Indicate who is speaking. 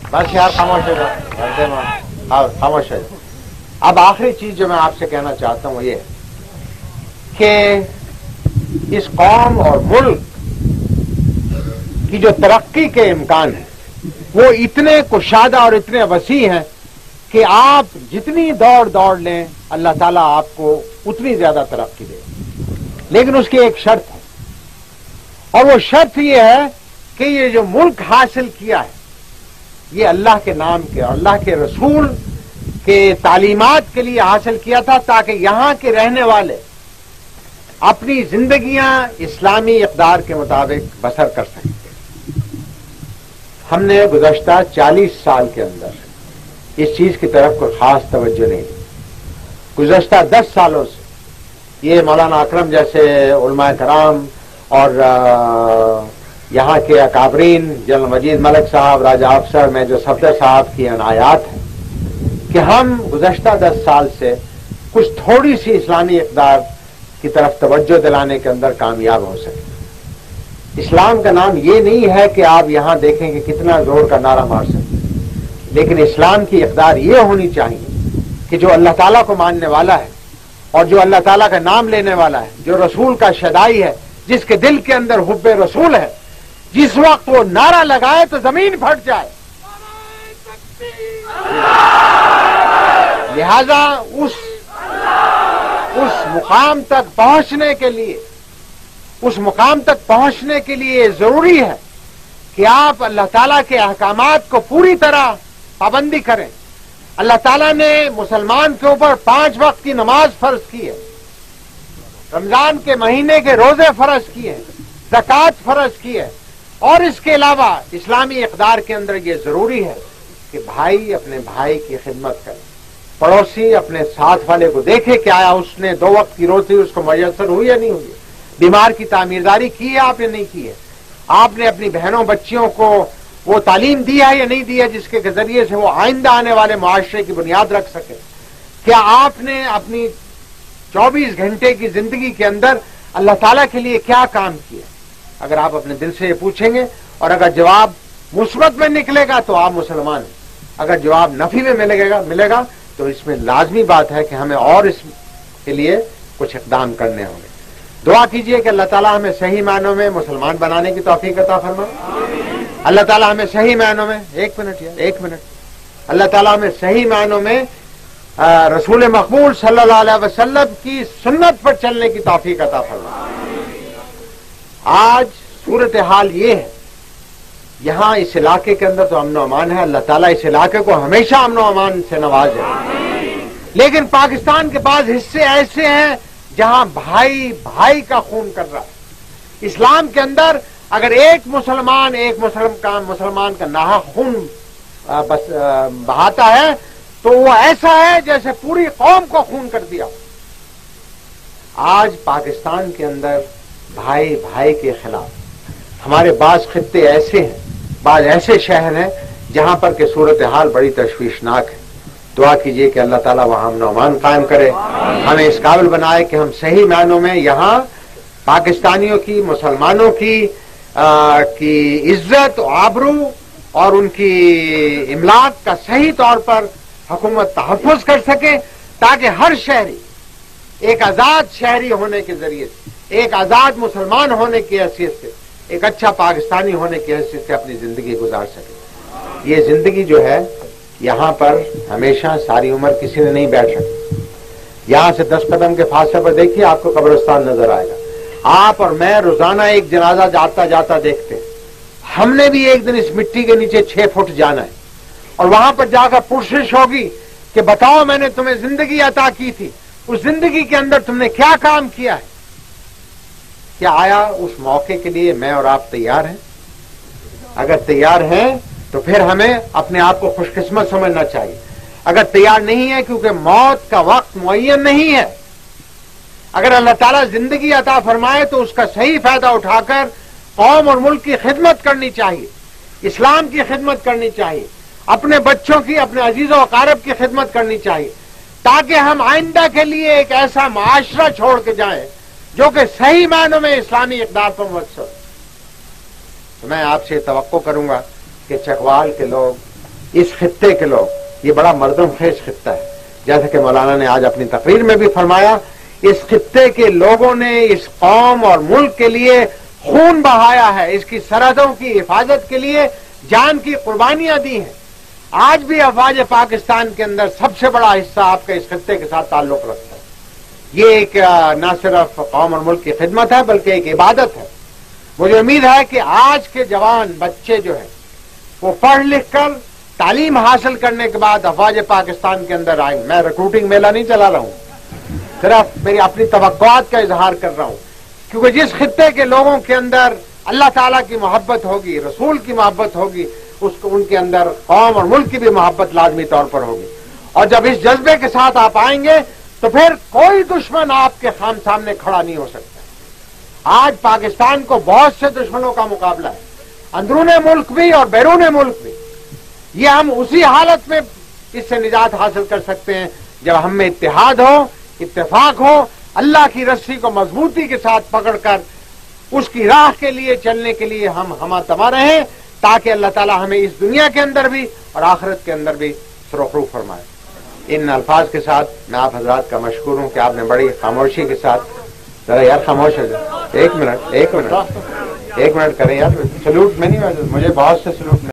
Speaker 1: بس یار خاموش ہو جاؤ، خاموش ہو جاؤ۔ اب آخری چیز جو میں آپ سے کہنا چاہتا ہوں وہ یہ ہے کہ اس قوم اور ملک کی جو ترقی کے امکان ہیں وہ اتنے کشادہ اور اتنے وسیع ہیں کہ آپ جتنی دوڑ لیں اللہ تعالیٰ آپ کو اتنی زیادہ ترقی دے، لیکن اس کی ایک شرط ہے، اور وہ شرط یہ ہے کہ یہ جو ملک حاصل کیا ہے یہ اللہ کے نام کے اور اللہ کے رسول کے تعلیمات کے لیے حاصل کیا تھا، تاکہ یہاں کے رہنے والے اپنی زندگیاں اسلامی اقدار کے مطابق بسر کر سکیں۔ ہم نے گزشتہ 40 سال کے اندر اس چیز کی طرف کوئی خاص توجہ نہیں دی۔ گزشتہ 10 سالوں سے یہ مولانا اکرم جیسے علماء کرام اور یہاں کے اکابرین جنرل مجید ملک صاحب، راجہ افسر، میجر صفدر صاحب کی عنایات ہیں کہ ہم گزشتہ 10 سال سے کچھ تھوڑی سی اسلامی اقدار کی طرف توجہ دلانے کے اندر کامیاب ہو سکے۔ اسلام کا نام یہ نہیں ہے کہ آپ یہاں دیکھیں کہ کتنا زور کا نعرہ مار سکتے، لیکن اسلام کی اقدار یہ ہونی چاہیے کہ جو اللہ تعالیٰ کو ماننے والا ہے اور جو اللہ تعالیٰ کا نام لینے والا ہے، جو رسول کا شدائی ہے، جس کے دل کے اندر حب رسول ہے، جس وقت وہ نعرہ لگائے تو زمین پھٹ جائے۔ لہذا اس مقام تک پہنچنے کے لیے ضروری ہے کہ آپ اللہ تعالیٰ کے احکامات کو پوری طرح پابندی کریں۔ اللہ تعالیٰ نے مسلمان کے اوپر 5 وقت کی نماز فرض کی ہے، رمضان کے مہینے کے روزے فرض کیے ہیں، زکوٰۃ فرض کی ہے، اور اس کے علاوہ اسلامی اقدار کے اندر یہ ضروری ہے کہ بھائی اپنے بھائی کی خدمت کرے، پڑوسی اپنے ساتھ والے کو دیکھے کہ آیا اس نے 2 وقت کی روزی اس کو میسر ہوئی یا نہیں ہوئی، بیمار کی تعمیرداری کی ہے آپ یا نہیں کی ہے، آپ نے اپنی بہنوں بچیوں کو وہ تعلیم دی ہے یا نہیں دی ہے جس کے ذریعے سے وہ آئندہ آنے والے معاشرے کی بنیاد رکھ سکے، کیا آپ نے اپنی 24 گھنٹے کی زندگی کے اندر اللہ تعالیٰ کے لیے کیا کام کیا۔ اگر آپ اپنے دل سے یہ پوچھیں گے اور اگر جواب مثبت میں نکلے گا تو آپ مسلمان ہیں، اگر جواب نفی میں ملے گا تو اس میں لازمی بات ہے کہ ہمیں اور اس کے لیے کچھ اقدام کرنے ہوں گے۔ دعا کیجئے کہ اللہ تعالیٰ ہمیں صحیح معنوں میں مسلمان بنانے کی توفیق عطا فرمائے۔ اللہ تعالیٰ ہمیں صحیح معنوں میں ایک منٹ اللہ تعالیٰ ہمیں صحیح معنوں میں رسول مقبول صلی اللہ علیہ وسلم کی سنت پر چلنے کی توفیق عطا فرمائے۔ آج صورتحال یہ ہے، یہاں اس علاقے کے اندر تو امن و امان ہے، اللہ تعالیٰ اس علاقے کو ہمیشہ امن و امان سے نوازے، لیکن پاکستان کے بعض حصے ایسے ہیں جہاں بھائی بھائی کا خون کر رہا ہے۔ اسلام کے اندر اگر ایک مسلمان کا ناحق خون بہاتا ہے تو وہ ایسا ہے جیسے پوری قوم کو خون کر دیا۔ آج پاکستان کے اندر بھائی بھائی کے خلاف ہمارے بعض خطے ایسے ہیں، بعض ایسے شہر ہیں جہاں پر کہ صورتحال بڑی تشویشناک ہے۔ دعا کیجئے کہ اللہ تعالیٰ وہاں امن و امان قائم کرے، ہمیں اس قابل بنائے کہ ہم صحیح معنوں میں یہاں پاکستانیوں کی، مسلمانوں کی عزت و آبرو اور ان کی املاک کا صحیح طور پر حکومت تحفظ کر سکے، تاکہ ہر شہری ایک آزاد شہری ہونے کے ذریعے سے، ایک آزاد مسلمان ہونے کی حیثیت سے، ایک اچھا پاکستانی ہونے کی حیثیت سے اپنی زندگی گزار سکے۔ یہ زندگی جو ہے یہاں پر ہمیشہ ساری عمر کسی نے نہیں بیٹھ سکتی۔ یہاں سے 10 قدم کے فاصلے پر دیکھیے آپ کو قبرستان نظر آئے گا۔ آپ اور میں روزانہ ایک جنازہ جاتا دیکھتے ہیں۔ ہم نے بھی ایک دن اس مٹی کے نیچے 6 فٹ جانا ہے، اور وہاں پر جا کر پرسش ہوگی کہ بتاؤ میں نے تمہیں زندگی عطا کی تھی، اس زندگی کے اندر تم نے کیا کام کیا ہے؟ کیا آیا اس موقع کے لیے میں اور آپ تیار ہیں؟ اگر تیار ہیں تو پھر ہمیں اپنے آپ کو خوش قسمت سمجھنا چاہیے۔ اگر تیار نہیں ہے کیونکہ موت کا وقت معین نہیں ہے، اگر اللہ تعالیٰ زندگی عطا فرمائے تو اس کا صحیح فائدہ اٹھا کر قوم اور ملک کی خدمت کرنی چاہیے، اسلام کی خدمت کرنی چاہیے، اپنے بچوں کی، اپنے عزیز و اقارب کی خدمت کرنی چاہیے، تاکہ ہم آئندہ کے لیے ایک ایسا معاشرہ چھوڑ کے جائیں جو کہ صحیح معنوں میں اسلامی اقدار پر مبتنی ہو۔ تو میں آپ سے توقع کروں گا کہ چکوال کے لوگ، اس خطے کے لوگ، یہ بڑا مردم خیز خطہ ہے، جیسا کہ مولانا نے آج اپنی تقریر میں بھی فرمایا، اس خطے کے لوگوں نے اس قوم اور ملک کے لیے خون بہایا ہے، اس کی سرحدوں کی حفاظت کے لیے جان کی قربانیاں دی ہیں۔ آج بھی افواج پاکستان کے اندر سب سے بڑا حصہ آپ کا اس خطے کے ساتھ تعلق رکھتا ہے۔ یہ ایک نہ صرف قوم اور ملک کی خدمت ہے بلکہ ایک عبادت ہے۔ مجھے امید ہے کہ آج کے جوان بچے جو ہیں وہ پڑھ لکھ کر تعلیم حاصل کرنے کے بعد افواج پاکستان کے اندر آئیں۔ میں ریکروٹنگ میلہ نہیں چلا رہا ہوں، صرف میری اپنی توقعات کا اظہار کر رہا ہوں، کیونکہ جس خطے کے لوگوں کے اندر اللہ تعالیٰ کی محبت ہوگی، رسول کی محبت ہوگی، ان کے اندر قوم اور ملک کی بھی محبت لازمی طور پر ہوگی، اور جب اس جذبے کے ساتھ آپ آئیں گے تو پھر کوئی دشمن آپ کے سامنے کھڑا نہیں ہو سکتا۔ آج پاکستان کو بہت سے دشمنوں کا مقابلہ ہے، اندرون ملک بھی اور بیرون ملک بھی۔ یہ ہم اسی حالت میں اس سے نجات حاصل کر سکتے ہیں جب ہم میں اتحاد ہو، اتفاق ہو، اللہ کی رسی کو مضبوطی کے ساتھ پکڑ کر اس کی راہ کے لیے چلنے کے لیے ہم ہمہ تما رہیں، تاکہ اللہ تعالیٰ ہمیں اس دنیا کے اندر بھی اور آخرت کے اندر بھی سرخرو فرمائے۔ ان الفاظ کے ساتھ میں آپ حضرات کا مشکور ہوں کہ آپ نے بڑی خاموشی کے ساتھ، ذرا یار خاموش ہو جائے، ایک منٹ کریں یار، سلوٹ میں نہیں، مجھے بہت سے سلوٹ